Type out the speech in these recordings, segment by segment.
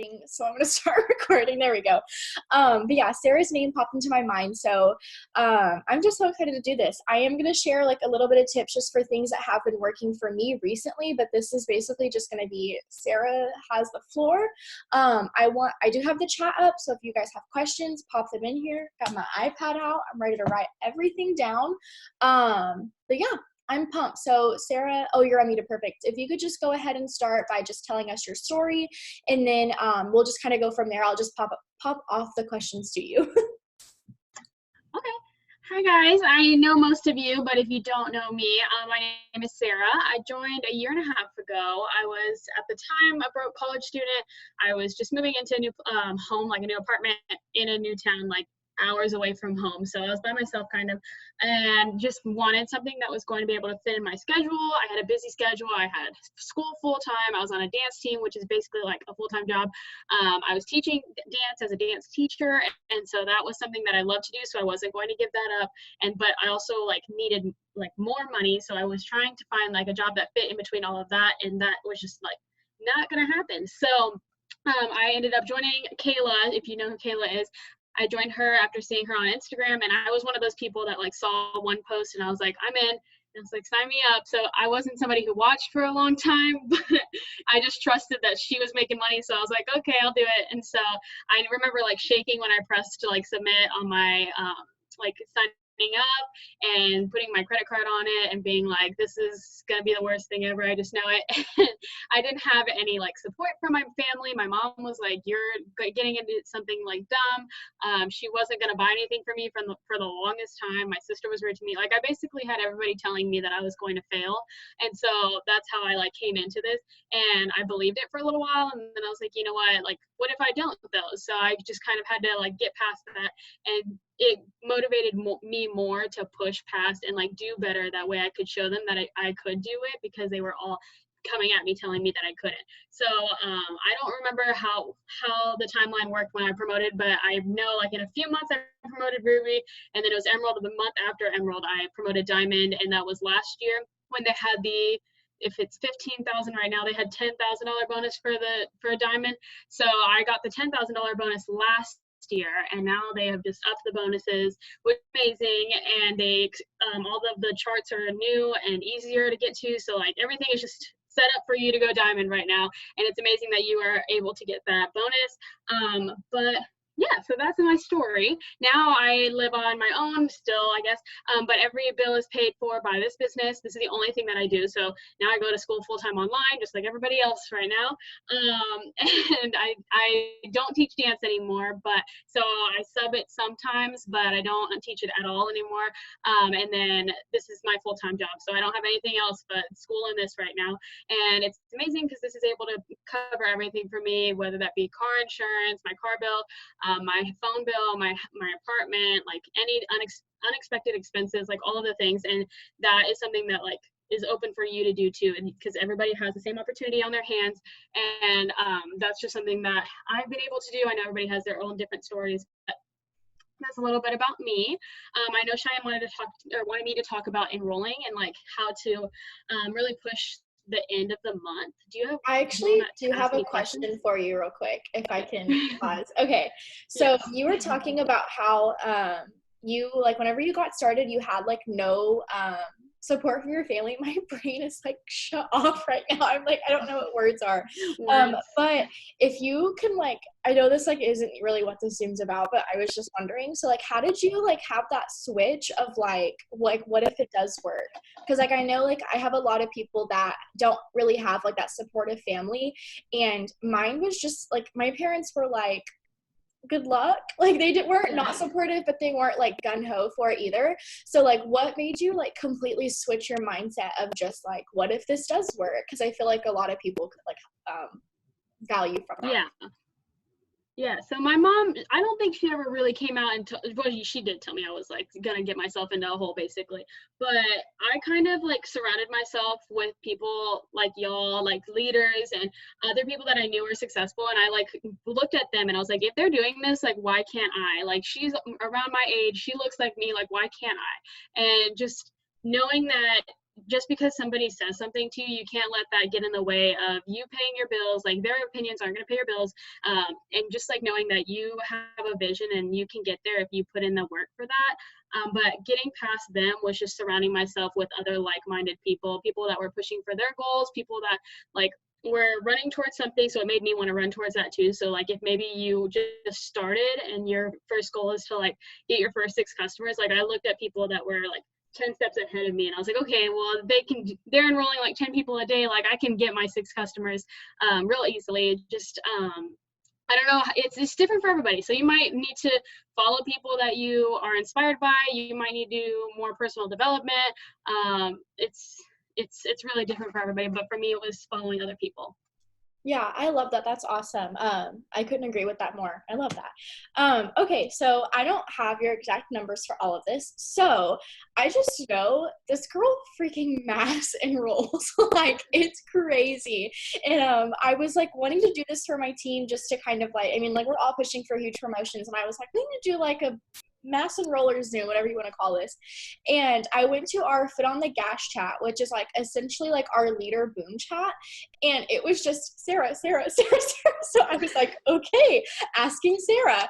recording, so I'm gonna start recording. There we go. But yeah, Sarah's name popped into my mind, so I'm just so excited to do this. I am gonna share like a little bit of tips just for things that have been working for me recently, but this is basically just gonna be Sarah has the floor. I do have the chat up, so if you guys have questions, pop them in here. Got my iPad out. I'm ready to write everything down. But yeah. I'm pumped. So Sarah, oh, you're unmuted. Perfect. If you could just go ahead and start by just telling us your story, and then we'll just kind of go from there. I'll just pop off the questions to you. Okay. Hi guys. I know most of you, but if you don't know me, my name is Sarah. I joined a year and a half ago. I was at the time a broke college student. I was just moving into a new home, like a new apartment in a new town, like hours away from home. So I was by myself kind of, and just wanted something that was going to be able to fit in my schedule. I had a busy schedule. I had school full time. I was on a dance team, which is basically like a full-time job. I was teaching dance as a dance teacher. And so that was something that I loved to do. So I wasn't going to give that up. But I also like needed like more money. So I was trying to find like a job that fit in between all of that. And that was just like not going to happen. So I ended up joining Kayla, if you know who Kayla is. I joined her after seeing her on Instagram, and I was one of those people that like saw one post and I was like, I'm in. And it's like, sign me up. So I wasn't somebody who watched for a long time, but I just trusted that she was making money. So I was like, okay, I'll do it. And so I remember like shaking when I pressed to like submit on my like signing up and putting my credit card on it and being like, this is gonna be the worst thing ever, I just know it. I didn't have any like support from my family. My mom was like, you're getting into something like dumb. She wasn't gonna buy anything for me for the longest time. My sister was rude to me. Like I basically had everybody telling me that I was going to fail. And so that's how I like came into this, and I believed it for a little while, and then I was like, you know what, like what if I don't though? So I just kind of had to like get past that, and it motivated me more to push past and like do better. That way I could show them that I could do it, because they were all coming at me telling me that I couldn't. So I don't remember how the timeline worked when I promoted, but I know like in a few months I promoted Ruby, and then it was Emerald. The month after Emerald I promoted Diamond, and that was last year when they had if it's 15,000 right now, they had $10,000 bonus for a Diamond. So I got the $10,000 bonus last year, and now they have just upped the bonuses, which is amazing. And they all of the charts are new and easier to get to, so like everything is just set up for you to go Diamond right now, and it's amazing that you are able to get that bonus. But yeah, so that's my story. Now I live on my own still, I guess, but every bill is paid for by this business. This is the only thing that I do. So now I go to school full-time online, just like everybody else right now. And I don't teach dance anymore, but so I sub it sometimes, but I don't teach it at all anymore. And then this is my full-time job. So I don't have anything else but school and this right now. And it's amazing because this is able to cover everything for me, whether that be car insurance, my car bill, my phone bill, my apartment, like any unexpected expenses, like all of the things. And that is something that like is open for you to do too, and because everybody has the same opportunity on their hands. And that's just something that I've been able to do. I know everybody has their own different stories, but that's a little bit about me. I know Cheyenne wanted me to talk about enrolling and like how to really push the end of the month. Do you have? I actually do have a question for you real quick, if I can pause. Okay, so yes. You were talking about how you like whenever you got started, you had like no support from your family. My brain is like shut off right now. I'm like, I don't know what words are. But if you can like, I know this like isn't really what this Zoom's about, but I was just wondering, so like how did you like have that switch of like what if it does work? Because like I know like I have a lot of people that don't really have like that supportive family, and mine was just like my parents were like, good luck. Like they weren't not supportive, but they weren't like gung-ho for it either. So like what made you like completely switch your mindset of just like, what if this does work? Because I feel like a lot of people could like value from that. Yeah, so my mom, I don't think she ever really came out and well, she did tell me I was like gonna get myself into a hole basically, but I kind of like surrounded myself with people like y'all, like leaders and other people that I knew were successful, and I like looked at them and I was like, if they're doing this, like why can't I? Like she's around my age, she looks like me, like why can't I? And just knowing that just because somebody says something to you, you can't let that get in the way of you paying your bills. Like, their opinions aren't going to pay your bills. And just like knowing that you have a vision and you can get there if you put in the work for that. But getting past them was just surrounding myself with other like-minded people that were pushing for their goals, people that like were running towards something. So it made me want to run towards that too. So like, if maybe you just started and your first goal is to like get your first 6 customers, like I looked at people that were like 10 steps ahead of me, and I was like, okay, well, they're enrolling like 10 people a day, like I can get my 6 customers real easily. Just I don't know, it's different for everybody. So you might need to follow people that you are inspired by. You might need to do more personal development. It's really different for everybody, but for me it was following other people. Yeah, I love that. That's awesome. I couldn't agree with that more. I love that. Okay, so I don't have your exact numbers for all of this. So I just know this girl freaking mass enrolls. Like, it's crazy. And I was like wanting to do this for my team just to kind of like, I mean, like, we're all pushing for huge promotions, and I was like, we need to do like a mass enrollers Zoom, whatever you want to call this. And I went to our Foot on the Gas chat, which is like essentially like our leader boom chat. And it was just Sarah, Sarah, Sarah, Sarah. So I was like, okay, asking Sarah.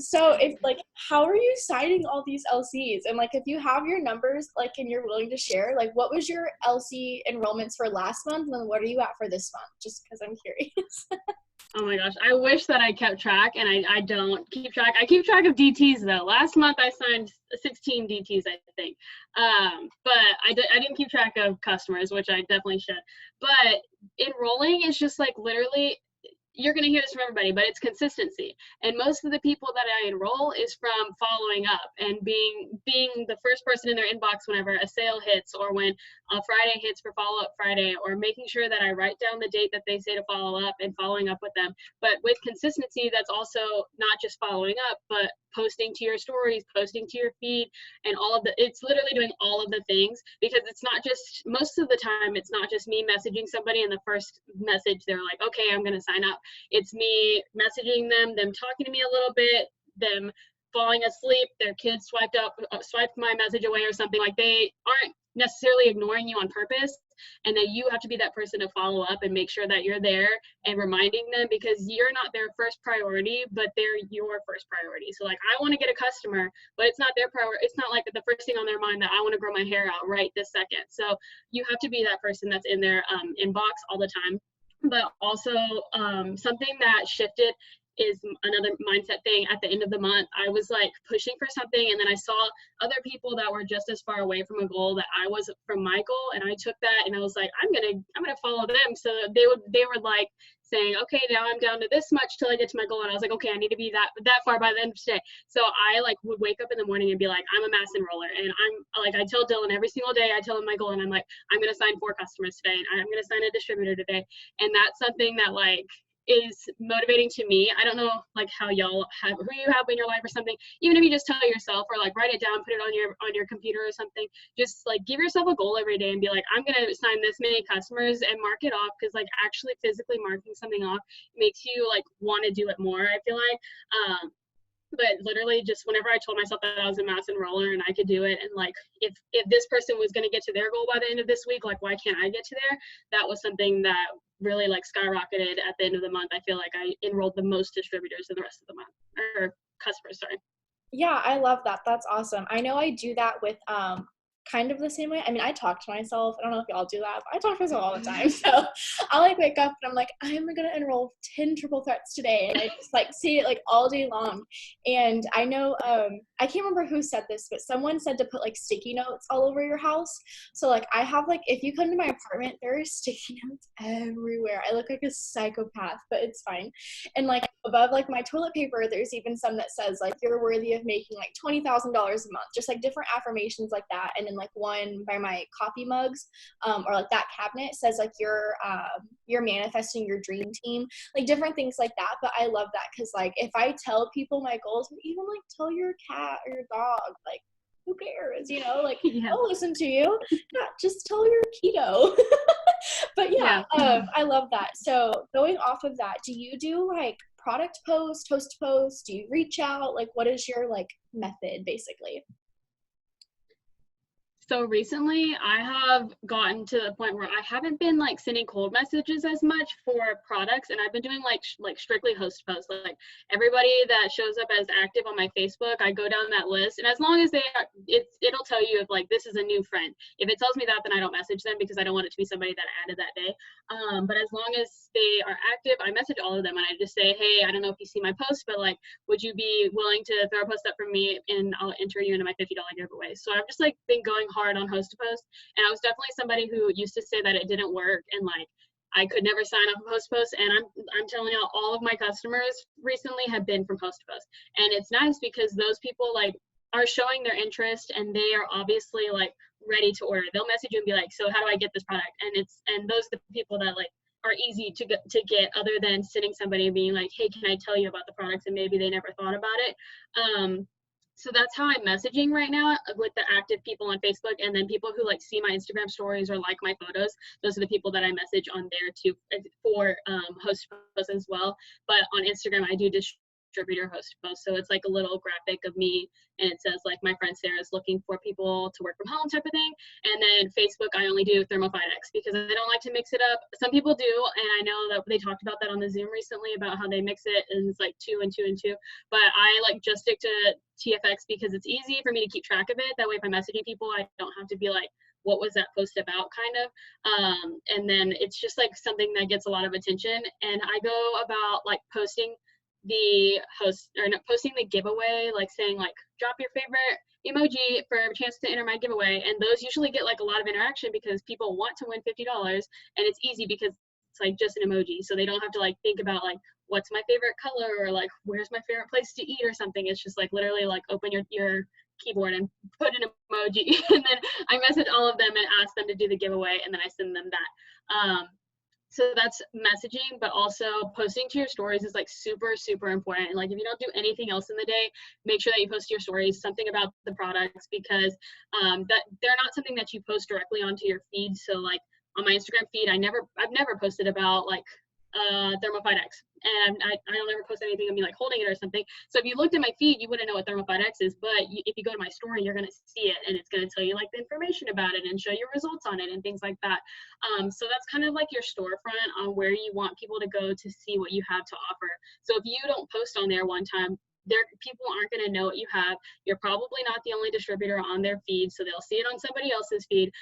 So it's like, how are you signing all these LCs? And like, if you have your numbers, like, and you're willing to share, like, what was your LC enrollments for last month? And then what are you at for this month? Just because I'm curious. Oh my gosh, I wish that I kept track, and I don't keep track. I keep track of DTs though. Last month I signed 16 DTs, I think. But I didn't keep track of customers, which I definitely should. But enrolling is just like literally, you're going to hear this from everybody, but it's consistency. And most of the people that I enroll is from following up and being the first person in their inbox whenever a sale hits, or when a Friday hits for follow-up Friday, or making sure that I write down the date that they say to follow up and following up with them. But with consistency, that's also not just following up, but posting to your stories, posting to your feed, and it's literally doing all of the things, because it's not just, most of the time, it's not just me messaging somebody and the first message they're like, okay, I'm going to sign up. It's me messaging them talking to me a little bit, them falling asleep, their kids swiped my message away or something. Like, they aren't necessarily ignoring you on purpose, and then you have to be that person to follow up and make sure that you're there and reminding them, because you're not their first priority, but they're your first priority. So like, I want to get a customer, but it's not their priority. It's not like the first thing on their mind that I want to grow my hair out right this second. So you have to be that person that's in their inbox all the time. But also something that shifted is another mindset thing. At the end of the month, I was like pushing for something, and then I saw other people that were just as far away from a goal that I was from my goal, and I took that and I was like, I'm gonna follow them. So they were like saying, okay, now I'm down to this much till I get to my goal, and I was like, okay, I need to be that far by the end of today. So I like would wake up in the morning and be like, I'm a mass enroller, and I'm like, I tell Dylan every single day, I tell him my goal, and I'm like, I'm gonna sign 4 customers today, and I'm gonna sign a distributor today. And that's something that like is motivating to me. I don't know like how y'all have, who you have in your life or something, even if you just tell yourself, or like write it down, put it on your computer or something, just like give yourself a goal every day and be like, I'm gonna sign this many customers, and mark it off, because like actually physically marking something off makes you like want to do it more, I feel like. But literally just whenever I told myself that I was a mass enroller and I could do it, and like if this person was going to get to their goal by the end of this week, like why can't I get to there? That was something that really like skyrocketed at the end of the month. I feel like I enrolled the most distributors in the rest of the month, or customers, sorry. Yeah, I love that. That's awesome. I know I do that with kind of the same way. I mean, I talk to myself. I don't know if y'all do that, but I talk to myself all the time. So I'll like wake up and I'm like, I'm gonna enroll 10 triple threats today, and I just like say it like all day long. And I know I can't remember who said this, but someone said to put like sticky notes all over your house. So like I have like, if you come to my apartment, there are sticky notes everywhere. I look like a psychopath, but it's fine. And like above like my toilet paper, there's even some that says like, you're worthy of making like $20,000 a month, just like different affirmations like that. And then like one by my coffee mugs, or like that cabinet says like you're manifesting your dream team, like different things like that. But I love that, because like if I tell people my goals, or even like tell your cat or your dog, like who cares, you know, like Yeah. I'll listen to you. Yeah, just tell your keto. But yeah, I love that. So going off of that, do you do like product post, host post? Do you reach out? Like what is your like method basically? So recently I have gotten to the point where I haven't been like sending cold messages as much for products, and I've been doing like strictly host posts. Like everybody that shows up as active on my Facebook, I go down that list, and as long as they are, it'll tell you if like this is a new friend. If it tells me that, then I don't message them because I don't want it to be somebody that I added that day. But as long as they are active, I message all of them and I just say, hey, I don't know if you see my post, but like, would you be willing to throw a post up for me and I'll enter you into my $50 giveaway. So I've just like been going hard on host to post, and I was definitely somebody who used to say that it didn't work and like I could never sign up for host to post, and I'm telling you, all of my customers recently have been from host to post, and it's nice because those people like are showing their interest and they are obviously like ready to order. They'll message you and be like, so how do I get this product? And those are the people that like are easy to get other than sitting somebody and being like, hey, can I tell you about the products, and maybe they never thought about it. So that's how I'm messaging right now with the active people on Facebook, and then people who like see my Instagram stories or like my photos. Those are the people that I message on there too for host posts as well. But on Instagram, I do distributor host posts. So it's like a little graphic of me, and it says like my friend Sarah is looking for people to work from home type of thing. And then Facebook, I only do Thermophytex because I don't like to mix it up. Some people do, and I know that they talked about that on the Zoom recently about how they mix it and it's like 2 and 2 and 2. But I like just stick to TFX because it's easy for me to keep track of it. That way, if I'm messaging people, I don't have to be like, what was that post about, kind of. And then it's just like something that gets a lot of attention. And I go about like posting the posting the giveaway, like saying like drop your favorite emoji for a chance to enter my giveaway, and those usually get like a lot of interaction because people want to win $50, and it's easy because it's like just an emoji, so they don't have to like think about like what's my favorite color or like where's my favorite place to eat or something. It's just like literally like open your keyboard and put an emoji and then I message all of them and ask them to do the giveaway, and then I send them that. So that's messaging, but also posting to your stories is like super, super important. And like if you don't do anything else in the day, make sure that you post to your stories something about the products, because that they're not something that you post directly onto your feed. So like on my Instagram feed, I've never posted about like Thermophytex, and I don't ever post anything of me like holding it or something. So if you looked at my feed, you wouldn't know what Thermophytex is, but if you go to my story, you're going to see it, and it's going to tell you like the information about it and show you results on it and things like that. So that's kind of like your storefront on where you want people to go to see what you have to offer. So if you don't post on there one time, people aren't going to know what you have. You're probably not the only distributor on their feed, so they'll see it on somebody else's feed.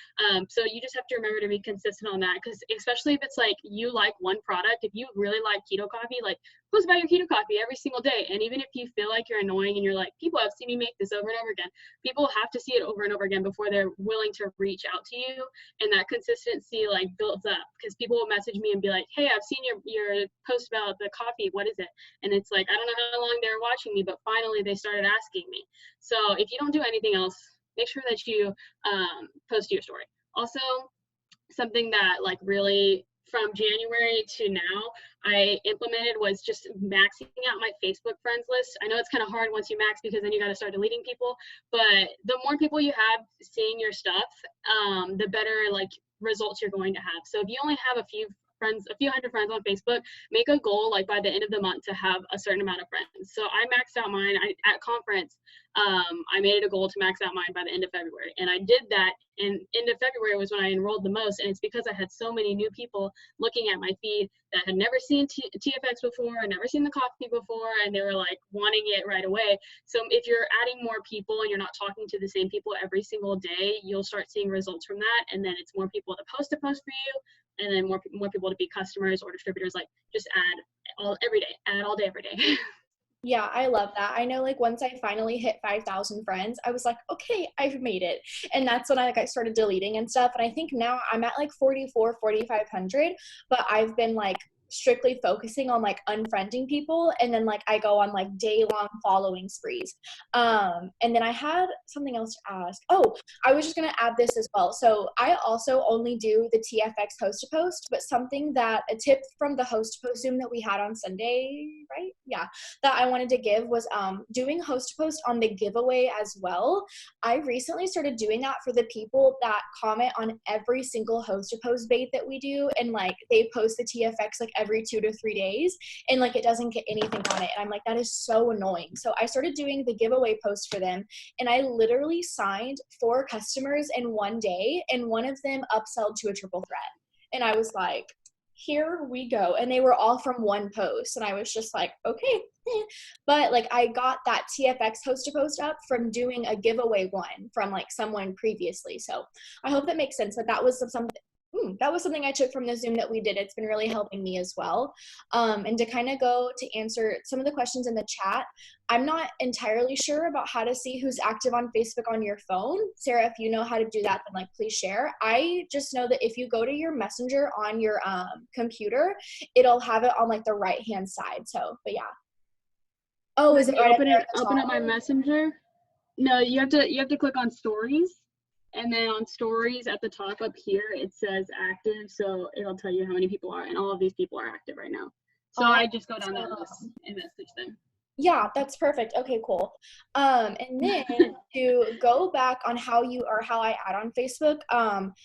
So you just have to remember to be consistent on that, because especially if it's like you like one product, if you really like keto coffee, like post about your keto coffee every single day. And even if you feel like you're annoying and you're like, people have seen me make this over and over again, people have to see it over and over again before they're willing to reach out to you. And that consistency like builds up, because people will message me and be like, hey, I've seen your post about the coffee, what is it? And it's like, I don't know how long they're watching me, but finally they started asking me. So if you don't do anything else, make sure that you post your story. Also, something that like really from January to now I implemented was just maxing out my Facebook friends list. I know it's kind of hard once you max, because then you got to start deleting people, but the more people you have seeing your stuff, the better like results you're going to have. So if you only have a few hundred friends on Facebook, make a goal like by the end of the month to have a certain amount of friends. So I maxed out mine at conference. I made it a goal to max out mine by the end of February, and I did that. And end of February was when I enrolled the most, and it's because I had so many new people looking at my feed that had never seen TFX before, never seen the coffee before, and they were like wanting it right away. So if you're adding more people and you're not talking to the same people every single day, you'll start seeing results from that, and then it's more people to post a post for you, and then more people to be customers or distributors. Like just add all day every day. Yeah, I love that. I know like once I finally hit 5,000 friends, I was like, okay, I've made it. And that's when I started deleting and stuff. And I think now I'm at like 4,500, but I've been like strictly focusing on like unfriending people, and then like I go on like day-long following sprees. And then I had something else to ask. Oh, I was just gonna add this as well. So I also only do the TFX host to post, but something that a tip from the host to post Zoom that we had on Sunday, right? that I wanted to give was doing host to post on the giveaway as well. I recently started doing that for the people that comment on every single host to post bait that we do, and like they post the TFX like every 2 to 3 days, and like it doesn't get anything on it, and I'm like, that is so annoying. So I started doing the giveaway post for them, and I literally signed 4 customers in one day, and one of them upselled to a triple threat, and I was like, here we go. And they were all from one post, and I was just like, okay. But like I got that TFX host to post up from doing a giveaway one from like someone previously. So I hope that makes sense. But that was something I took from the Zoom that we did. It's been really helping me as well. And to kind of go to answer some of the questions in the chat, I'm not entirely sure about how to see who's active on Facebook on your phone. Sarah, if you know how to do that, then like please share. I just know that if you go to your messenger on your computer, it'll have it on like the right hand side. So, but yeah. Oh, is it right open up my messenger? No, you have to click on stories. And then on stories at the top up here, it says active. So it'll tell you how many people are, and all of these people are active right now. So I just go down that list and message them. Yeah, that's perfect. Okay, cool. And then to go back on how I add on Facebook.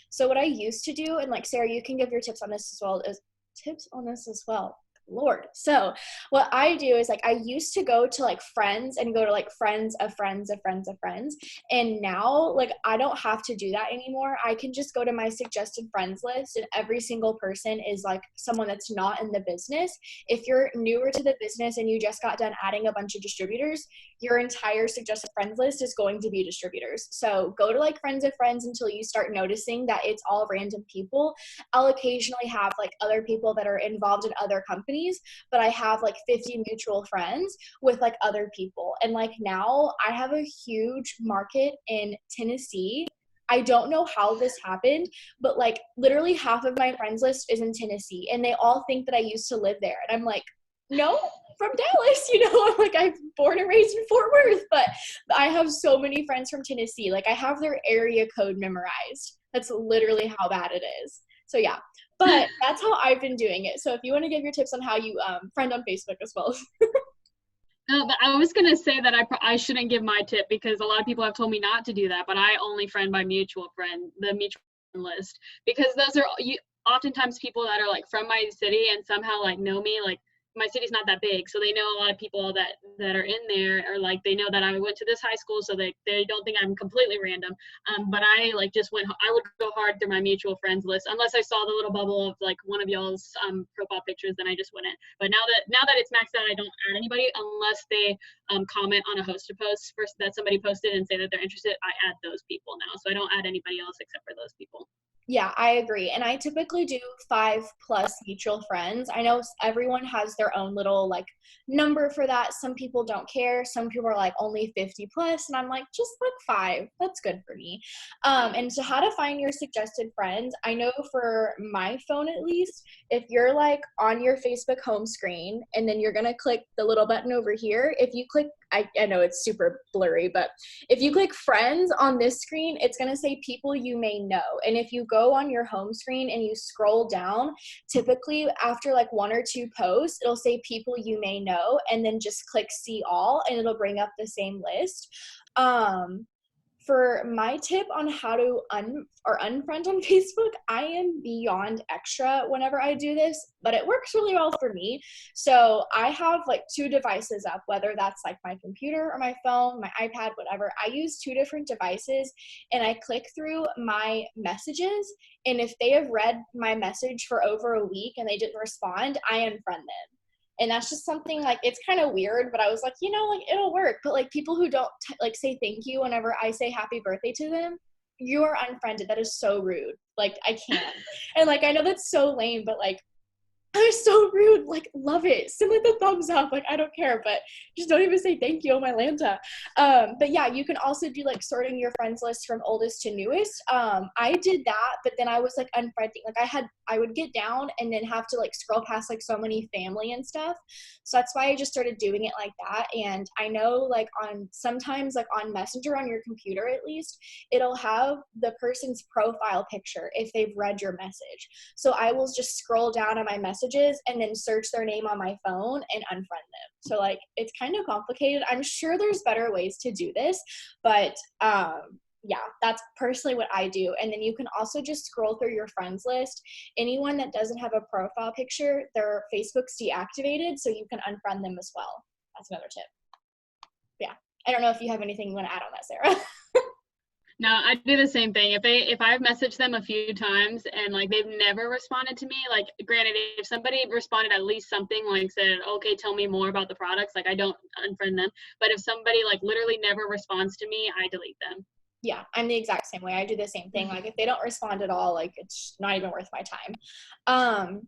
So what I used to do, and like Sarah, you can give your tips on this as well. Lord. So what I do is like I used to go to like friends and go to like friends of friends of friends of friends. And now like I don't have to do that anymore. I can just go to my suggested friends list, and every single person is like someone that's not in the business. If you're newer to the business and you just got done adding a bunch of distributors, your entire suggested friends list is going to be distributors. So go to like friends of friends until you start noticing that it's all random people. I'll occasionally have like other people that are involved in other companies, but I have like 50 mutual friends with like other people. And like now I have a huge market in Tennessee. I don't know how this happened, but like literally half of my friends list is in Tennessee, and they all think that I used to live there. And I'm like, no, from Dallas, I'm like, I'm born and raised in Fort Worth, but I have so many friends from Tennessee. Like I have their area code memorized. That's literally how bad it is. So yeah, but that's how I've been doing it. So if you want to give your tips on how you friend on Facebook as well. No, but I was going to say that I shouldn't give my tip, because a lot of people have told me not to do that, but I only friend by the mutual friend list, because those are oftentimes people that are like from my city and somehow like know me. Like my city's not that big, so they know a lot of people that are in there, or like they know that I went to this high school, so they don't think I'm completely random. But I like I would go hard through my mutual friends list, unless I saw the little bubble of like one of y'all's profile pictures, then I just wouldn't. But now that it's maxed out, I don't add anybody unless they comment on a host to post first that somebody posted and say that they're interested. I add those people now, so I don't add anybody else except for those people. Yeah, I agree. And I typically do 5+ mutual friends. I know everyone has their own little like number for that. Some people don't care. Some people are like only 50+, and I'm like, just like 5. That's good for me. And so how to find your suggested friends, I know for my phone at least, if you're like on your Facebook home screen and then you're going to click the little button over here, if you click, I know it's super blurry, but if you click friends on this screen, it's going to say people you may know. And if you go on your home screen and you scroll down, typically after like 1 or 2 posts, it'll say people you may know, and then just click see all, and it'll bring up the same list. For my tip on how to unfriend on Facebook, I am beyond extra whenever I do this, but it works really well for me. So I have like 2 devices up, whether that's like my computer or my phone, my iPad, whatever. I use 2 different devices, and I click through my messages, and if they have read my message for over a week and they didn't respond, I unfriend them. And that's just something like, it's kind of weird, but I was like, like it'll work. But like people who don't like say thank you whenever I say happy birthday to them, you are unfriended. That is so rude. Like I can't. And like, I know that's so lame, but like, I'm so rude. Like, love it. Send like the thumbs up. Like, I don't care, but just don't even say thank you. Oh my Lanta. But yeah, you can also do like sorting your friends list from oldest to newest. I did that, but then I was like unfriending. Like I would get down and then have to like scroll past like so many family and stuff. So that's why I just started doing it like that. And I know like sometimes like on Messenger on your computer at least, it'll have the person's profile picture if they've read your message. So I will just scroll down on my messages and then search their name on my phone and unfriend them. So like it's kind of complicated. I'm sure there's better ways to do this, but yeah, that's personally what I do. And then you can also just scroll through your friends list. Anyone that doesn't have a profile picture, their Facebook's deactivated, so you can unfriend them as well. That's another tip. Yeah. I don't know if you have anything you want to add on that, Sarah. No, I do the same thing. If I've messaged them a few times and like they've never responded to me, like granted, if somebody responded at least something like said, okay, tell me more about the products, like I don't unfriend them. But if somebody like literally never responds to me, I delete them. Yeah, I'm the exact same way. I do the same thing. Like if they don't respond at all, like it's not even worth my time.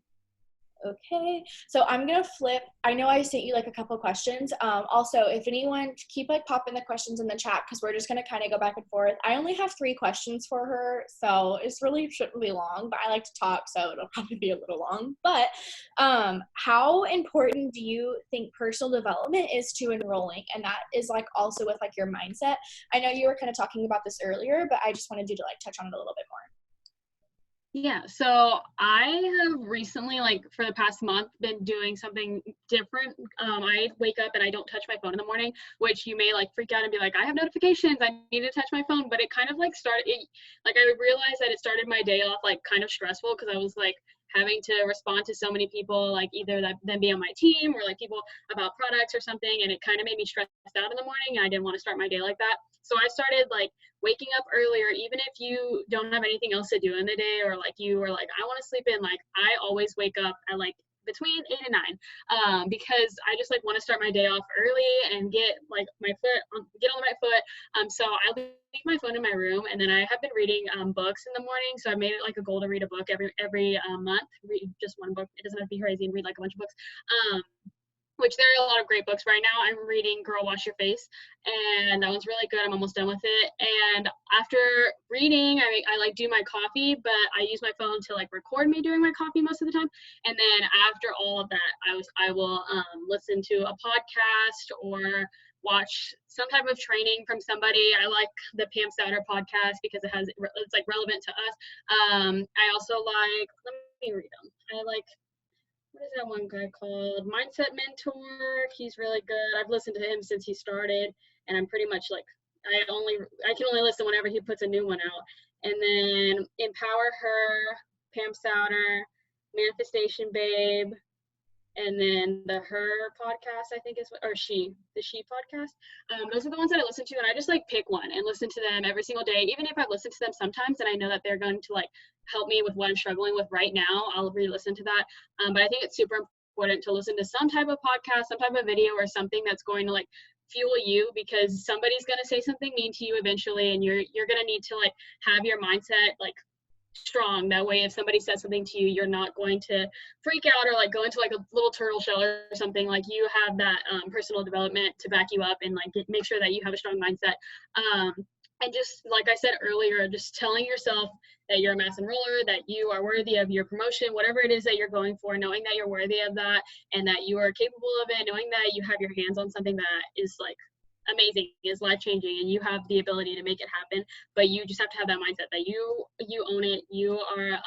Okay, so I'm gonna flip. I know I sent you like a couple questions. Also, if anyone keep like popping the questions in the chat because we're just gonna kind of go back and forth. I only have 3 questions for her, so it's really shouldn't be long. But I like to talk, so it'll probably be a little long. But how important do you think personal development is to enrolling? And that is like also with like your mindset. I know you were kind of talking about this earlier, but I just wanted you to like touch on it a little bit more. Yeah, so I have recently, like for the past month, been doing something different. I wake up and I don't touch my phone in the morning, which you may like freak out and be like, I have notifications, I need to touch my phone. But it kind of like like I realized that it started my day off like kind of stressful because I was like having to respond to so many people, like either that them be on my team or like people about products or something. And it kind of made me stressed out in the morning and I didn't want to start my day like that. So I started like waking up earlier, even if you don't have anything else to do in the day, or like you are like, I want to sleep in, like I always wake up at like between 8 and 9 because I just like want to start my day off early and get like get on the right foot. So I leave my phone in my room, and then I have been reading books in the morning. So I made it like a goal to read a book every month. Read just one book. It doesn't have to be crazy and read like a bunch of books. Which there are a lot of great books right now. I'm reading Girl Wash Your Face, and that one's really good. I'm almost done with it. And after reading, I like do my coffee, but I use my phone to like record me doing my coffee most of the time. And then after all of that, I will listen to a podcast or watch some type of training from somebody. I like the Pam Souter podcast because it's like relevant to us. I also like, let me read them. I like, what is that one guy called? Mindset Mentor. He's really good. I've listened to him since he started, and I'm pretty much like I can only listen whenever he puts a new one out. And then Empower Her, Pam Souter, Manifestation Babe, and then the Her podcast, I think is the She podcast. Those are the ones that I listen to, and I just like pick one and listen to them every single day. Even if I've listened to them sometimes and I know that they're going to like help me with what I'm struggling with right now, I'll re-listen to that. But I think it's super important to listen to some type of podcast, some type of video, or something that's going to like fuel you, because somebody's going to say something mean to you eventually, and you're going to need to like have your mindset like strong. That way if somebody says something to you, you're not going to freak out or like go into like a little turtle shell or something. Like you have that personal development to back you up and like make sure that you have a strong mindset. And just like I said earlier, just telling yourself that you're a mass enroller, that you are worthy of your promotion, whatever it is that you're going for, knowing that you're worthy of that and that you are capable of it, knowing that you have your hands on something that is like amazing, is life-changing, and you have the ability to make it happen. But you just have to have that mindset that you own it, you are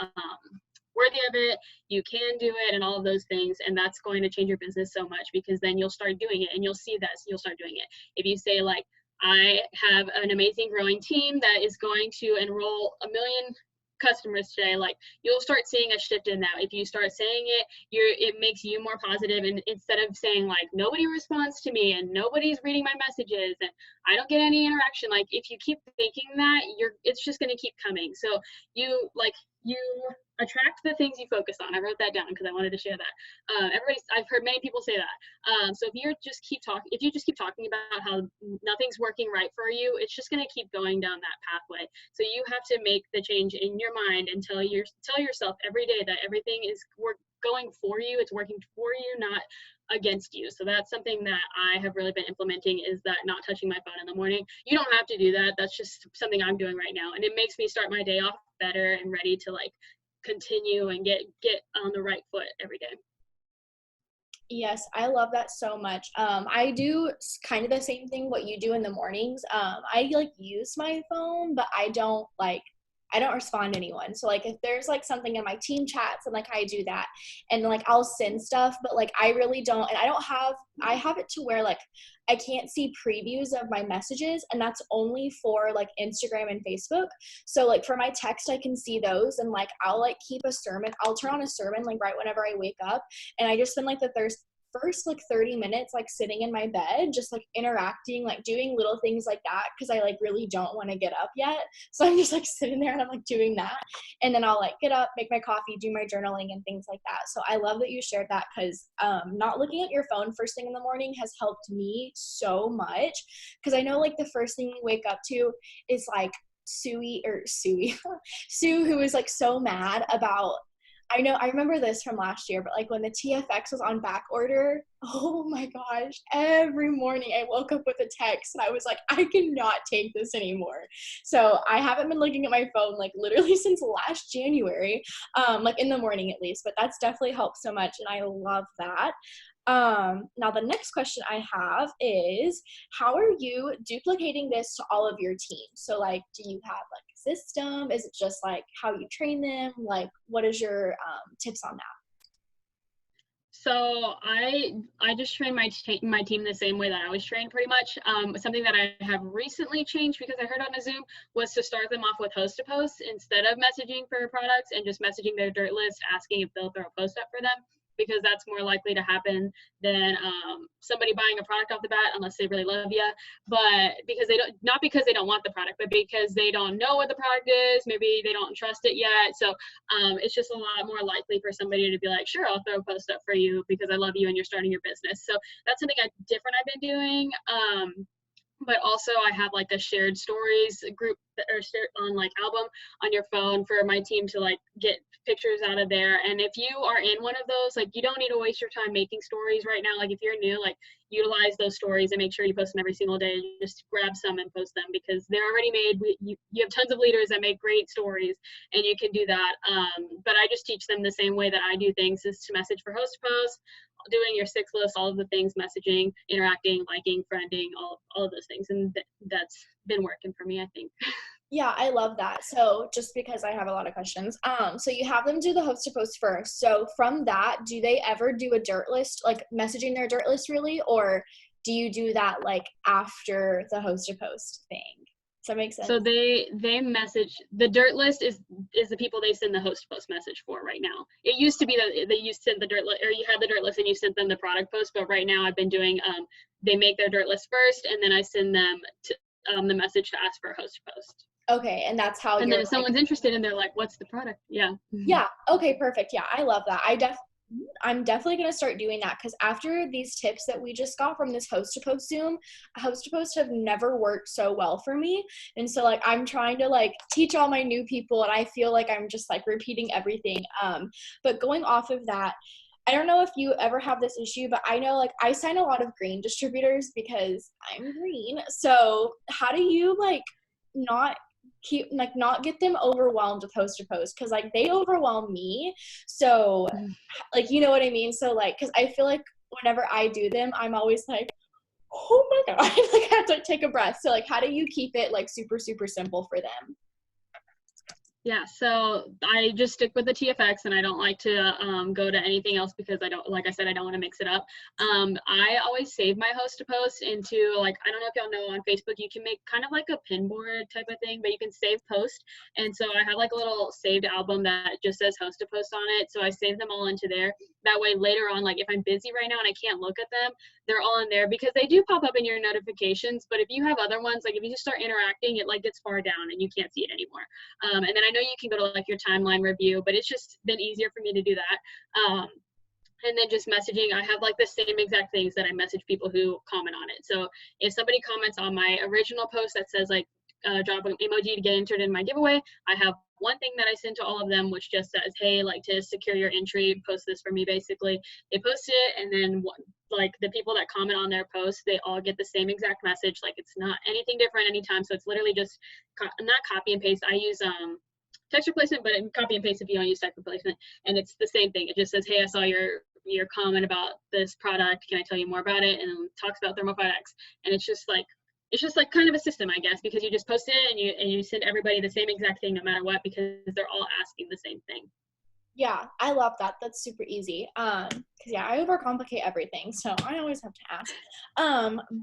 worthy of it, you can do it, and all of those things. And that's going to change your business so much, because then you'll start doing it and you'll see that, so you'll start doing it. If you say like, I have an amazing growing team that is going to enroll 1 million customers today, like you'll start seeing a shift in that. If you start saying it, it makes you more positive, and instead of saying like nobody responds to me and nobody's reading my messages and I don't get any interaction, like if you keep thinking that, it's just going to keep coming. So you attract the things you focus on. I wrote that down because I wanted to share that. I've heard many people say that. So if you just keep talking about how nothing's working right for you, it's just going to keep going down that pathway. So you have to make the change in your mind and tell yourself every day that everything is going for you. It's working for you, not against you. So that's something that I have really been implementing, is that not touching my phone in the morning. You don't have to do that. That's just something I'm doing right now. And it makes me start my day off better and ready to like continue and get on the right foot every day. Yes, I love that so much. I do kind of the same thing what you do in the mornings. I like use my phone, but I don't like I don't respond to anyone. So like if there's like something in my team chats and like I do that and like I'll send stuff, but like I really don't, and I have it to where like I can't see previews of my messages, and that's only for like Instagram and Facebook. So like for my text, I can see those, and like I'll like keep a sermon. I'll turn on a sermon like right whenever I wake up, and I just spend like the first like 30 minutes like sitting in my bed just like interacting, like doing little things like that, because I like really don't want to get up yet. So I'm just like sitting there and I'm like doing that, and then I'll like get up, make my coffee, do my journaling and things like that. So I love that you shared that, because not looking at your phone first thing in the morning has helped me so much, because I know like the first thing you wake up to is like Sue, who is like so mad about, I remember this from last year, but like when the TFX was on back order, oh my gosh, every morning I woke up with a text and I was like, I cannot take this anymore. So I haven't been looking at my phone like literally since last January, like in the morning at least, but that's definitely helped so much and I love that. Now the next question I have is, how are you duplicating this to all of your teams? So like, do you have like a system? Is it just like how you train them? Like, what is your tips on that? So I just train my team the same way that I was trained pretty much. Something that I have recently changed because I heard on a Zoom was to start them off with host to post instead of messaging for products and just messaging their dirt list, asking if they'll throw a post up for them, because that's more likely to happen than somebody buying a product off the bat, unless they really love you. But because they don't, not because they don't want the product, but because they don't know what the product is, maybe they don't trust it yet. So it's just a lot more likely for somebody to be like, sure, I'll throw a post up for you because I love you and you're starting your business. So that's something different I've been doing. But also I have like a shared stories group or on like album on your phone for my team to like get pictures out of there. And if you are in one of those, like you don't need to waste your time making stories right now. Like if you're new, like utilize those stories and make sure you post them every single day. Just grab some and post them because they're already made. You have tons of leaders that make great stories and you can do that. But I just teach them the same way that I do things, is to message for host post, doing your 6 list, all of the things, messaging, interacting, liking, friending, all of those things. And that's been working for me, I think. Yeah, I love that. So just because I have a lot of questions. So you have them do the host to post first. So from that, do they ever do a dirt list, like messaging their dirt list really? Or do you do that like after the host to post thing? Does that make sense? So they message, the dirt list is the people they send the host post message for right now. It used to be that they used to send the dirt list, or you had the dirt list and you sent them the product post, but right now I've been doing they make their dirt list first and then I send them to the message to ask for a host post. Okay, and that's how. And then if someone's interested and they're like, what's the product? Yeah. Yeah, okay, perfect. Yeah, I love that. I'm definitely going to start doing that, because after these tips that we just got from this host to post Zoom, host to post have never worked so well for me. And so like I'm trying to like teach all my new people, and I feel like I'm just like repeating everything. But going off of that, I don't know if you ever have this issue, but I know like I sign a lot of green distributors because I'm green. So how do you like not get them overwhelmed with host to post, because like they overwhelm me, so like you know what I mean? So like, because I feel like whenever I do them I'm always like, oh my god, like I have to take a breath. So like how do you keep it like super simple for them? Yeah, so I just stick with the TFX and I don't like to go to anything else because I don't, like I said, I don't want to mix it up. I always save my host to post into, like, I don't know if y'all know, on Facebook you can make kind of like a pin board type of thing, but you can save post. And so I have like a little saved album that just says host to post on it. So I save them all into there. That way later on, like if I'm busy right now and I can't look at them, they're all in there because they do pop up in your notifications. But if you have other ones, like if you just start interacting, it like gets far down and you can't see it anymore. And then I know you can go to like your timeline review, but it's just been easier for me to do that. And then just messaging, I have like the same exact things that I message people who comment on it. So if somebody comments on my original post that says like drop an emoji to get entered in my giveaway, I have one thing that I send to all of them, which just says, hey, like to secure your entry, post this for me, basically. They post it, and then like the people that comment on their post, they all get the same exact message. Like it's not anything different anytime. So it's literally just not copy and paste. I use text replacement, but copy and paste if you don't use text replacement. And it's the same thing. It just says, hey, I saw your comment about this product. Can I tell you more about it? And it talks about Thermo 5X. And it's just like it's just like kind of a system, I guess, because you just post it and you send everybody the same exact thing no matter what, because they're all asking the same thing. Yeah, I love that. That's super easy. Because yeah, I overcomplicate everything, so I always have to ask.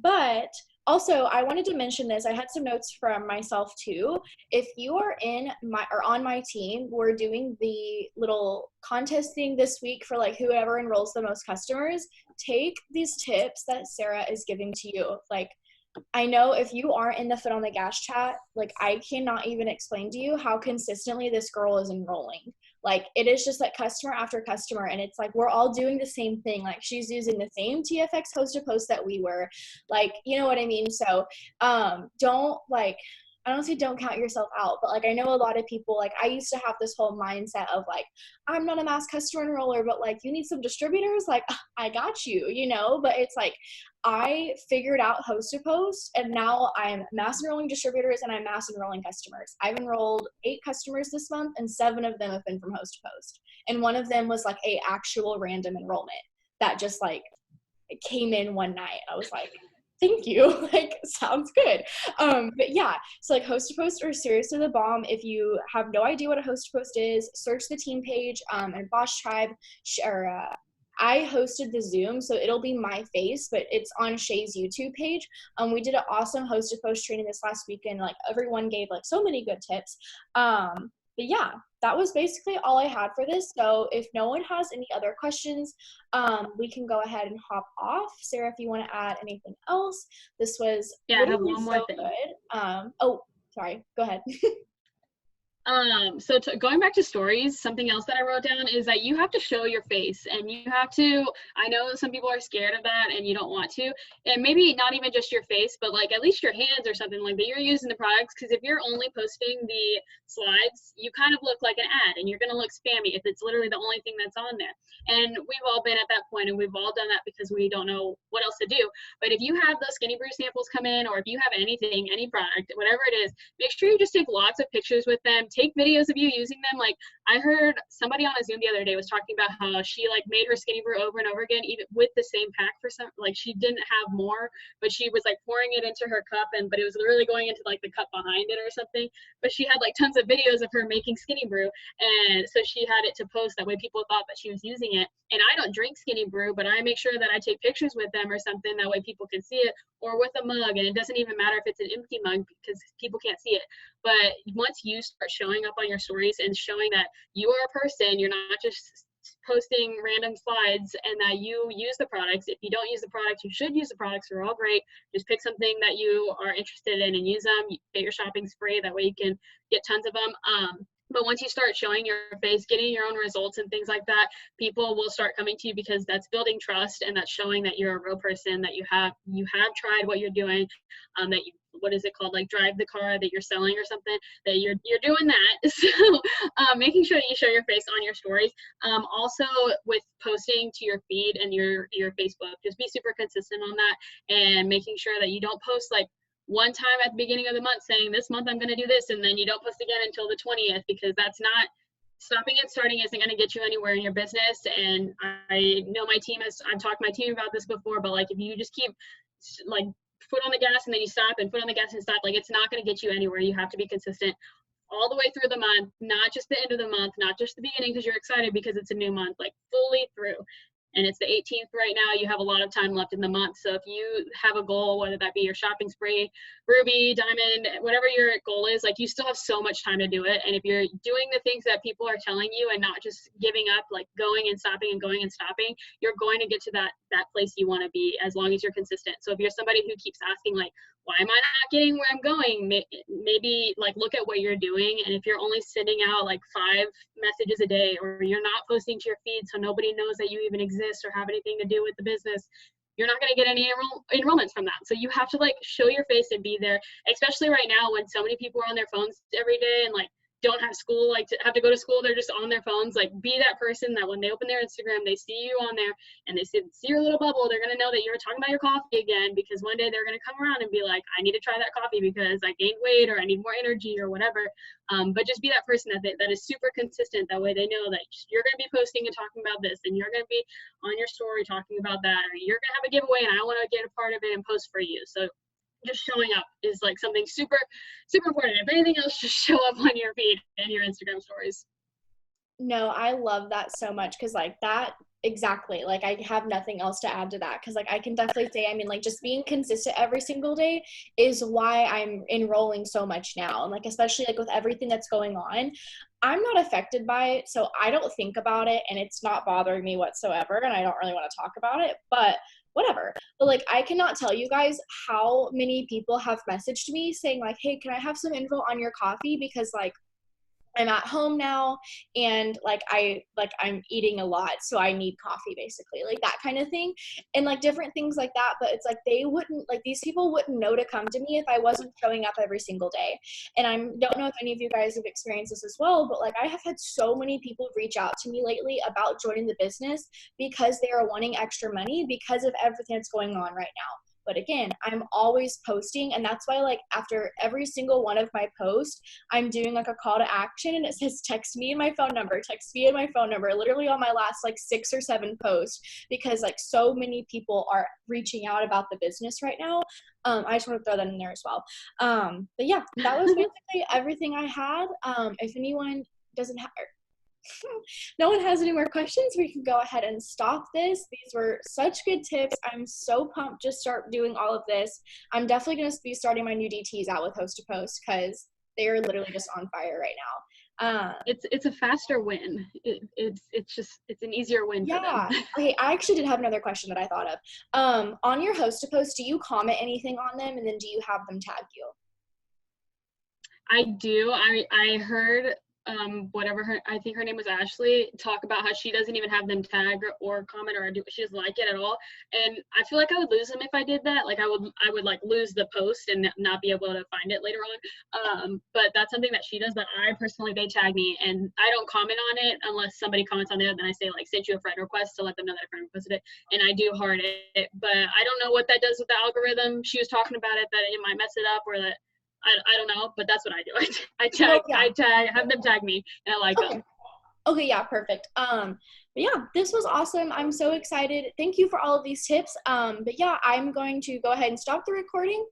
But also, I wanted to mention this. I had some notes from myself too. If you are in my or on my team, we're doing the little contest thing this week for like whoever enrolls the most customers. Take these tips that Sarah is giving to you. Like, I know if you aren't in the Foot on the Gas chat, like I cannot even explain to you how consistently this girl is enrolling. Like it is just like customer after customer, and it's like we're all doing the same thing. Like she's using the same TFX host to post that we were, like, you know what I mean? So don't like, I don't say don't count yourself out, but like I know a lot of people, like I used to have this whole mindset of like, I'm not a mass customer enroller, but like you need some distributors, like I got you, you know. But it's like I figured out host to post, and now I'm mass enrolling distributors and I'm mass enrolling customers. I've enrolled 8 customers this month, and 7 of them have been from host to post. And one of them was like a actual random enrollment that just like came in one night. I was like, thank you. Like, sounds good. But yeah, so like host to post are seriously the bomb. If you have no idea what a host to post is, search the team page and Boss Tribe or I hosted the Zoom, so it'll be my face, but it's on Shay's YouTube page. We did an awesome host to post training this last weekend. Like everyone gave like so many good tips. But yeah, that was basically all I had for this. So if no one has any other questions, we can go ahead and hop off. Sarah, if you want to add anything else, this was literally so good. Oh, sorry, go ahead. So going back to stories, something else that I wrote down is that you have to show your face, and you have to, I know some people are scared of that and you don't want to, and maybe not even just your face, but like at least your hands or something like that you're using the products, because if you're only posting the slides, you kind of look like an ad and you're going to look spammy if it's literally the only thing that's on there. And we've all been at that point, and we've all done that because we don't know what else to do. But if you have those Skinny Brew samples come in, or if you have anything, any product, whatever it is, make sure you just take lots of pictures with them. Take videos of you using them. Like I heard somebody on a Zoom the other day was talking about how she like made her Skinny Brew over and over again, even with the same pack for some, like she didn't have more, but she was like pouring it into her cup, and but it was really going into like the cup behind it or something. But she had like tons of videos of her making Skinny Brew, and so she had it to post. That way people thought that she was using it. And I don't drink Skinny Brew, but I make sure that I take pictures with them or something, that way people can see it, or with a mug. And it doesn't even matter if it's an empty mug because people can't see it. But once you start showing up on your stories and showing that you are a person, you're not just posting random slides, and that you use the products. If you don't use the products, you should use the products. They're all great. Just pick something that you are interested in and use them. Get your shopping spree. That way you can get tons of them. But once you start showing your face, getting your own results and things like that, people will start coming to you, because that's building trust, and that's showing that you're a real person, that you have tried what you're doing, that you, what is it called, like drive the car that you're selling or something, that you're doing that. So making sure that you show your face on your stories. Also with posting to your feed and your Facebook, just be super consistent on that, and making sure that you don't post like one time at the beginning of the month saying this month I'm going to do this, and then you don't post again until the 20th, because that's not, stopping and starting isn't going to get you anywhere in your business. And I know my team has, I've talked to my team about this before, but like if you just keep like foot on the gas and then you stop and foot on the gas and stop, like it's not going to get you anywhere. You have to be consistent all the way through the month, not just the end of the month, not just the beginning because you're excited because it's a new month, like fully through. And it's the 18th right now. You have a lot of time left in the month. So if you have a goal, whether that be your shopping spree, Ruby, Diamond, whatever your goal is, like you still have so much time to do it. And if you're doing the things that people are telling you and not just giving up, like going and stopping and going and stopping, you're going to get to that place you want to be, as long as you're consistent. So if you're somebody who keeps asking like, why am I not getting where I'm going? Maybe like look at what you're doing. And if you're only sending out like 5 messages a day, or you're not posting to your feed so nobody knows that you even exist or have anything to do with the business, you're not going to get any enrollments from that. So you have to like show your face and be there, especially right now when so many people are on their phones every day and like don't have school, like to have to go to school, they're just on their phones. Like be that person that when they open their Instagram, they see you on there and they see your little bubble, they're going to know that you're talking about your coffee again, because one day they're going to come around and be like, I need to try that coffee because I gained weight or I need more energy or whatever. But just be that person that is super consistent. That way they know that you're going to be posting and talking about this, and you're going to be on your story talking about that, or you're going to have a giveaway and I want to get a part of it and post for you. So just showing up is like something super, super important. If anything else, just show up on your feed and your Instagram stories. No, I love that so much because like that exactly, like I have nothing else to add to that because like I can definitely say, I mean, like just being consistent every single day is why I'm enrolling so much now. And like especially like with everything that's going on, I'm not affected by it, so I don't think about it and it's not bothering me whatsoever and I don't really want to talk about it, but whatever. But like I cannot tell you guys how many people have messaged me saying like, "Hey, can I have some info on your coffee because like I'm at home now and I'm eating a lot, so I need coffee basically," like that kind of thing. And like different things like that, but it's like they wouldn't, like these people wouldn't know to come to me if I wasn't showing up every single day. And I don't know if any of you guys have experienced this as well, but like I have had so many people reach out to me lately about joining the business because they are wanting extra money because of everything that's going on right now. But again, I'm always posting, and that's why like after every single one of my posts, I'm doing like a call to action and it says text me and my phone number, text me and my phone number, literally on my last like 6 or 7 posts, because like so many people are reaching out about the business right now. I just want to throw that in there as well. But yeah, that was basically everything I had. If anyone doesn't have, no one has any more questions, we can go ahead and stop this. These were such good tips. I'm so pumped to start doing all of this. I'm definitely going to be starting my new DTs out with Host to Post because they are literally just on fire right now. It's a faster win. It's an easier win for them. Okay, I actually did have another question that I thought of. On your Host to Post, do you comment anything on them and then do you have them tag you? I do. I heard I think her name was Ashley, talk about how she doesn't even have them tag or comment or she doesn't like it at all. And I feel like I would lose them if I did that. Like I would like lose the post and not be able to find it later on. But that's something that she does. But I personally, they tag me and I don't comment on it unless somebody comments on it. Then I say like sent you a friend request to let them know that a friend requested it, and I do heart it. But I don't know what that does with the algorithm. She was talking about it, that it might mess it up or that I don't know, but that's what I do. I tag, have them tag me, and I like them. Okay, yeah, perfect. But yeah, this was awesome. I'm so excited. Thank you for all of these tips. But yeah, I'm going to go ahead and stop the recording.